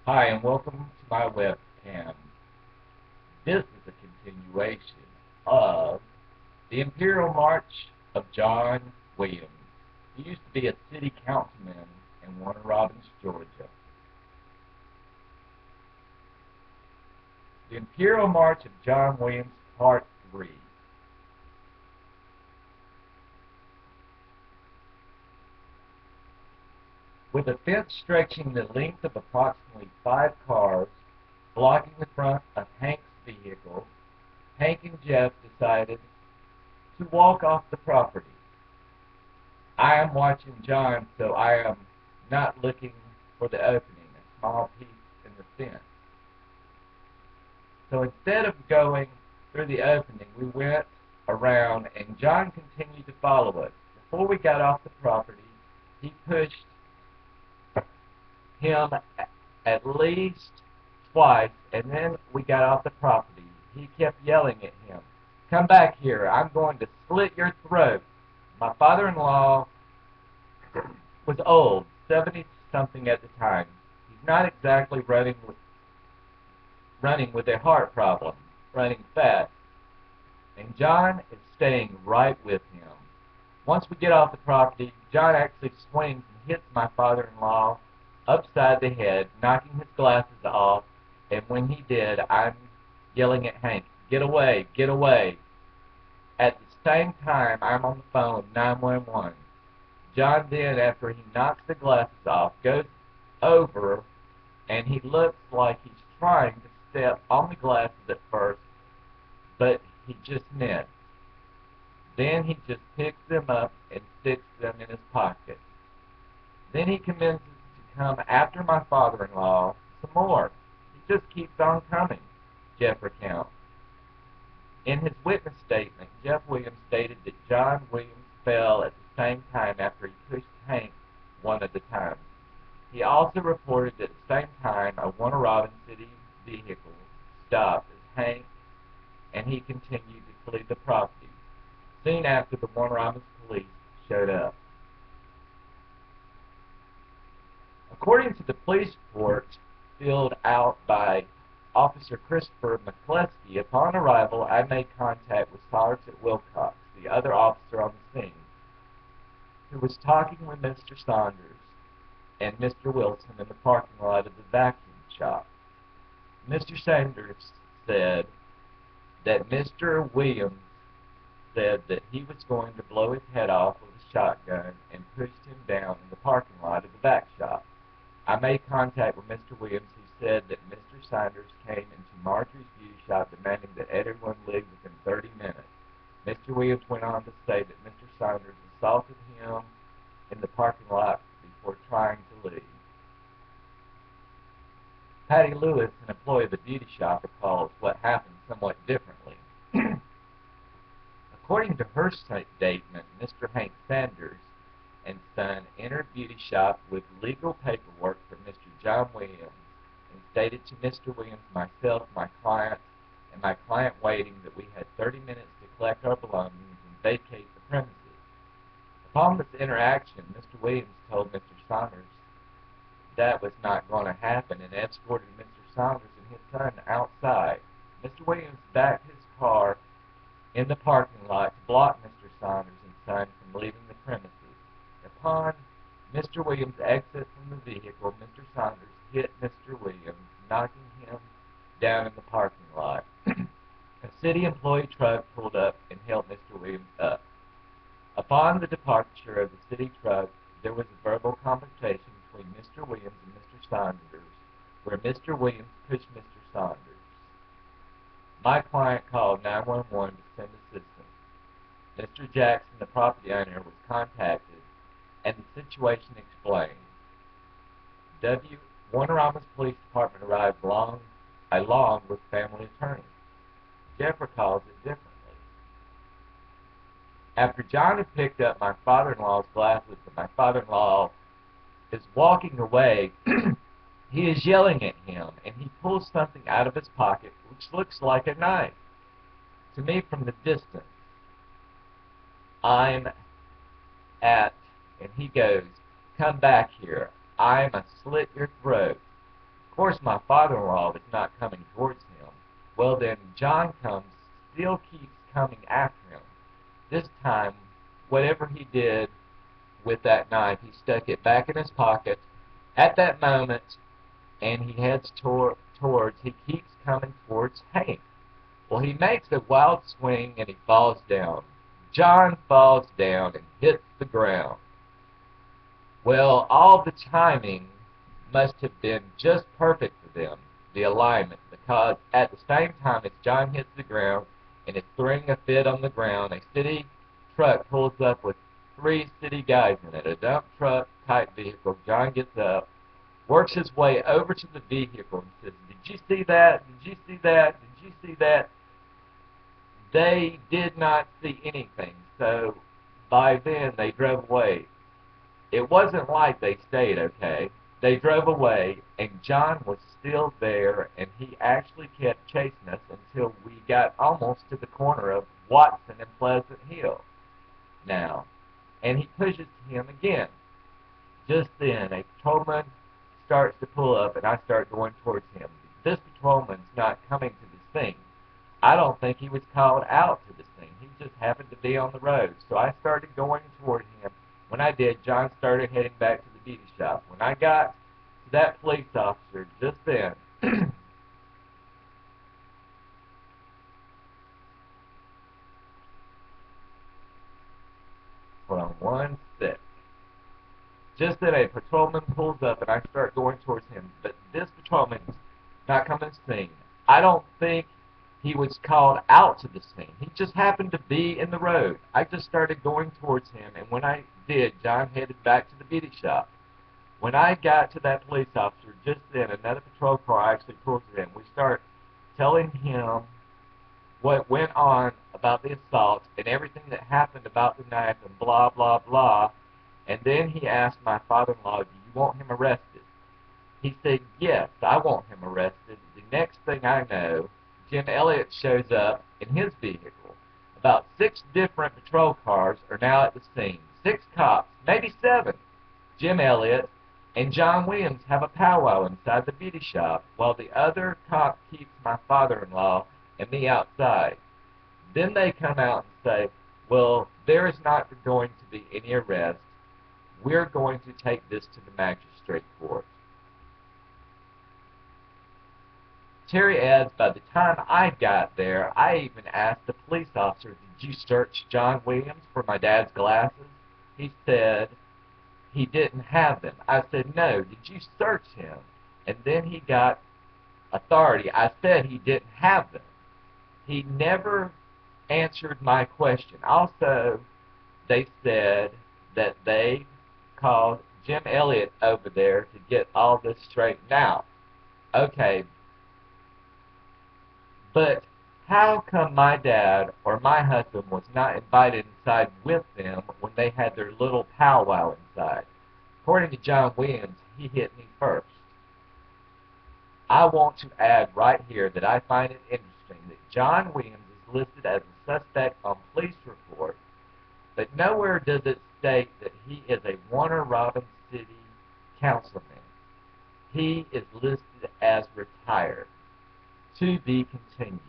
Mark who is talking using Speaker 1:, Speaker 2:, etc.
Speaker 1: Hi, and welcome to my webcam. This is a continuation of the Imperial March of John Williams. He used to be a city councilman in Warner Robins, Georgia. The Imperial March of John Williams, Part 3. With a fence stretching the length of approximately 5 cars blocking the front of Hank's vehicle, Hank and Jeff decided to walk off the property. I am watching John, so I am not looking for the opening, a small piece in the fence. So instead of going through the opening, we went around, and John continued to follow us. Before we got off the property, he pushed him at least twice, and then we got off the property. He kept yelling at him, "Come back here, I'm going to slit your throat." My father-in-law was old, 70-something at the time. He's not exactly running with a heart problem, running fast. And John is staying right with him. Once we get off the property, John actually swings and hits my father-in-law upside the head, knocking his glasses off. And when he did, I'm yelling at Hank, "Get away, get away." At the same time, I'm on the phone with 911. John then, after he knocks the glasses off, goes over, and he looks like he's trying to step on the glasses at first, but he just missed. Then he just picks them up and sticks them in his pocket. Then he commences to come after my father-in-law some more. He just keeps on coming, Jeff recounts. In his witness statement, Jeff Williams stated that John Williams fell at the same time after he pushed Hank one at a time. He also reported that at the same time a Warner Robins City vehicle stopped as Hank and he continued to flee the property. Soon after, the Warner Robins police showed up. According to the police report filled out by Officer Christopher McCleskey, upon arrival, I made contact with Sergeant Wilcox, the other officer on the scene, who was talking with Mr. Saunders and Mr. Wilson in the parking lot of the vacuum shop. Mr. Saunders said that Mr. Williams said that he was going to blow his head off with a shotgun and pushed him down in the parking lot of the back shop. I made contact with Mr. Williams, who said that Mr. Saunders came into Marjorie's beauty shop demanding that everyone leave within 30 minutes. Mr. Williams went on to say that Mr. Saunders assaulted him in the parking lot before trying to leave. Patty Lewis, an employee of the beauty shop, recalls what happened somewhat differently. According to her statement, Mr. Hank Sanders and Son entered beauty shop with legal paperwork from Mr. John Williams and stated to Mr. Williams, myself, my client, and my client waiting that we had 30 minutes to collect our belongings and vacate the premises. Upon this interaction, Mr. Williams told Mr. Saunders that was not going to happen and escorted Mr. Saunders and his son outside. Mr. Williams backed his car in the parking lot to block Mr. Saunders and son from leaving the premises. Upon Mr. Williams' exit from the vehicle, Mr. Saunders hit Mr. Williams, knocking him down in the parking lot. A city employee truck pulled up and helped Mr. Williams up. Upon the departure of the city truck, there was a verbal confrontation between Mr. Williams and Mr. Saunders, where Mr. Williams pushed Mr. Saunders. My client called 911 to send assistance. Mr. Jackson, the property owner, was contacted and the situation explained. Warner Robins Police Department arrived along with family attorney. Jeff recalls it differently. After John had picked up my father-in-law's glasses and my father-in-law is walking away, he is yelling at him, and he pulls something out of his pocket which looks like a knife. To me, from the distance, I'm and he goes, "Come back here. I'm a slit your throat." Of Of course, my father-in-law is not coming towards him. Well, then John still keeps coming after him. This time, whatever he did with that knife, he stuck it back in his pocket at that moment, and he heads he keeps coming towards Hank. Well, he makes a wild swing, and he falls down. John falls down and hits the ground. Well, all the timing must have been just perfect for them, the alignment, because at the same time as John hits the ground and is throwing a fit on the ground, a city truck pulls up with 3 city guys in it, a dump truck type vehicle. John gets up, works his way over to the vehicle and says, "Did you see that? Did you see that? Did you see that?" They did not see anything, so by then they drove away. It wasn't like they stayed, okay? They drove away, and John was still there, and he actually kept chasing us until we got almost to the corner of Watson and Pleasant Hill now. And he pushes him again. Just then, a patrolman starts to pull up, and I start going towards him. This patrolman's not coming to the scene. I don't think he was called out to the scene. He just happened to be on the road. So I started going toward him. When I did, John started heading back to the beauty shop. When I got to that police officer just then, hold on one sec. Just then a patrolman pulls up and I start going towards him. But this patrolman's not coming to the scene. I don't think he was called out to the scene. He just happened to be in the road. I just started going towards him, and when I did, John headed back to the beauty shop. When I got to that police officer, just then, another patrol car actually pulls in. We start telling him what went on about the assault and everything that happened about the knife and blah, blah, blah. And then he asked my father-in-law, "Do you want him arrested?" He said, "Yes, I want him arrested." The next thing I know, Jim Elliott shows up in his vehicle. About 6 different patrol cars are now at the scene. 6 cops, maybe 7. Jim Elliott and John Williams have a powwow inside the beauty shop, while the other cop keeps my father-in-law and me outside. Then they come out and say, "Well, there is not going to be any arrest. We're going to take this to the magistrate court." Terry adds, "By the time I got there, I even asked the police officer, 'Did you search John Williams for my dad's glasses?' He said he didn't have them. I said, 'No, did you search him?' And then he got authority. I said he didn't have them. He never answered my question." Also, they said that they called Jim Elliott over there to get all this straightened out. Okay, but how come my dad or my husband was not invited inside with them when they had their little powwow inside? According to John Williams, he hit me first. I want to add right here that I find it interesting that John Williams is listed as a suspect on police report, but nowhere does it state that he is a Warner Robins City councilman. He is listed as retired. To be continued.